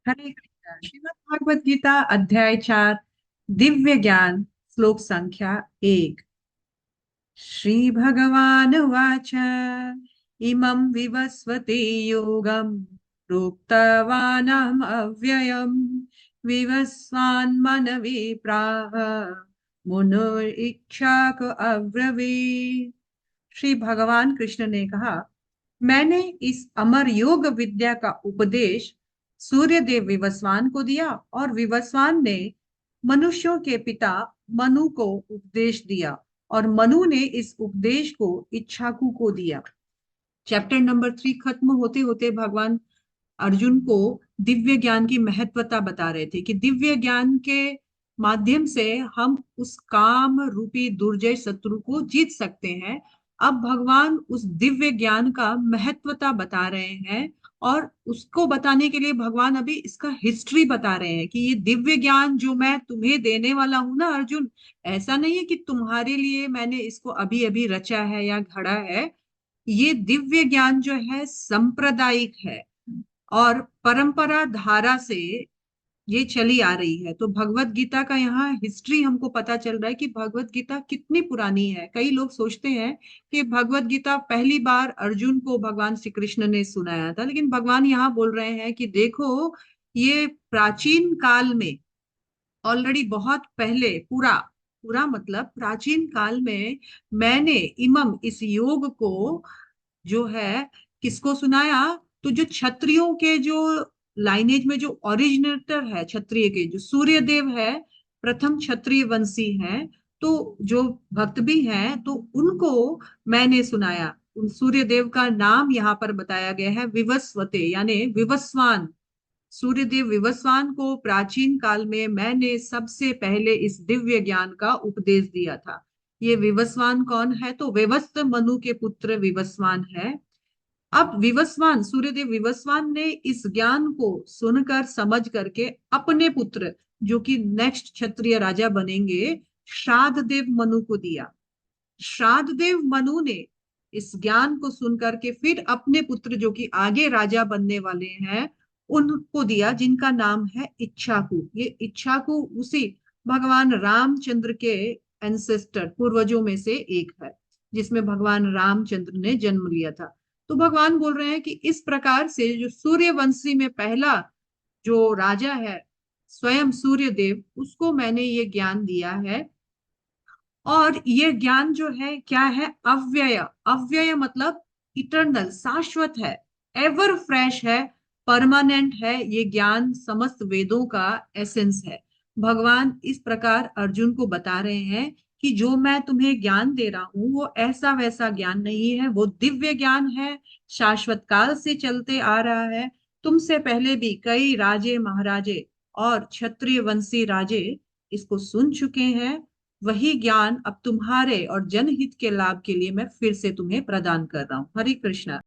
हरे कृष्णा। श्रीमद् भागवत गीता अध्याय 4 दिव्य ज्ञान श्लोक संख्या 1। श्री भगवान उवाच इमं विवस्वते योगं प्रोक्तवानहम् अव्ययम् विवस्वान्मनवे प्राह मुनिरीक्षाक अब्रवीत्। श्री भगवान कृष्ण ने कहा, मैंने इस अमर योग विद्या का उपदेश सूर्यदेव विवस्वान को दिया और विवस्वान ने मनुष्यों के पिता मनु को उपदेश दिया और मनु ने इस उपदेश को इच्छाकु को दिया। चैप्टर नंबर 3 खत्म होते होते भगवान अर्जुन को दिव्य ज्ञान की महत्वता बता रहे थे कि दिव्य ज्ञान के माध्यम से हम उस काम रूपी दुर्जय शत्रु को जीत सकते हैं। अब भगवान उस दिव्य ज्ञान का महत्वता बता रहे हैं और उसको बताने के लिए भगवान अभी इसका हिस्ट्री बता रहे हैं कि ये दिव्य ज्ञान जो मैं तुम्हें देने वाला हूं ना अर्जुन, ऐसा नहीं है कि तुम्हारे लिए मैंने इसको अभी अभी रचा है या घड़ा है। ये दिव्य ज्ञान जो है सांप्रदायिक है और परंपरा धारा से ये चली आ रही है। तो भगवत गीता का यहाँ हिस्ट्री हमको पता चल रहा है कि भगवत गीता कितनी पुरानी है। कई लोग सोचते हैं कि भगवत गीता पहली बार अर्जुन को भगवान श्री कृष्ण ने सुनाया था, लेकिन भगवान यहाँ बोल रहे हैं कि देखो, ये प्राचीन काल में ऑलरेडी बहुत पहले, पूरा पूरा मतलब प्राचीन काल में मैंने इमम इस योग को जो है किसको सुनाया। तो जो क्षत्रियों के जो लाइनेज में जो ओरिजिनेटर है क्षत्रिय के, जो सूर्यदेव है, प्रथम क्षत्रिय वंशी हैं, तो जो भक्त भी हैं तो उनको मैंने सुनाया। उन सूर्यदेव का नाम यहाँ पर बताया गया है विवस्वते, यानी विवस्वान। सूर्यदेव विवस्वान को प्राचीन काल में मैंने सबसे पहले इस दिव्य ज्ञान का उपदेश दिया था। ये विवस्वान कौन है? तो व्यवस्त मनु के पुत्र विवस्वान है। अब विवस्वान, सूर्यदेव विवस्वान ने इस ज्ञान को सुनकर समझ करके अपने पुत्र, जो कि नेक्स्ट क्षत्रिय राजा बनेंगे, श्राद्धदेव मनु को दिया। श्राद्धदेव मनु ने इस ज्ञान को सुनकर के फिर अपने पुत्र, जो कि आगे राजा बनने वाले हैं, उनको दिया, जिनका नाम है इच्छाकु। ये इच्छाकु उसी भगवान रामचंद्र के एंसेस्टर, पूर्वजों में से एक है, जिसमें भगवान रामचंद्र ने जन्म लिया था। तो भगवान बोल रहे हैं कि इस प्रकार से जो सूर्यवंशी में पहला जो राजा है, स्वयं सूर्यदेव, उसको मैंने ये ज्ञान दिया है। और ये ज्ञान जो है क्या है? अव्यय। अव्यय मतलब इटर्नल, शाश्वत है, एवर फ्रेश है, परमानेंट है। ये ज्ञान समस्त वेदों का एसेंस है। भगवान इस प्रकार अर्जुन को बता रहे हैं कि जो मैं तुम्हें ज्ञान दे रहा हूं वो ऐसा वैसा ज्ञान नहीं है, वो दिव्य ज्ञान है, शाश्वत काल से चलते आ रहा है। तुमसे पहले भी कई राजे महाराजे और क्षत्रिय वंशी राजे इसको सुन चुके हैं। वही ज्ञान अब तुम्हारे और जनहित के लाभ के लिए मैं फिर से तुम्हें प्रदान कर रहा हूं। हरे कृष्णा।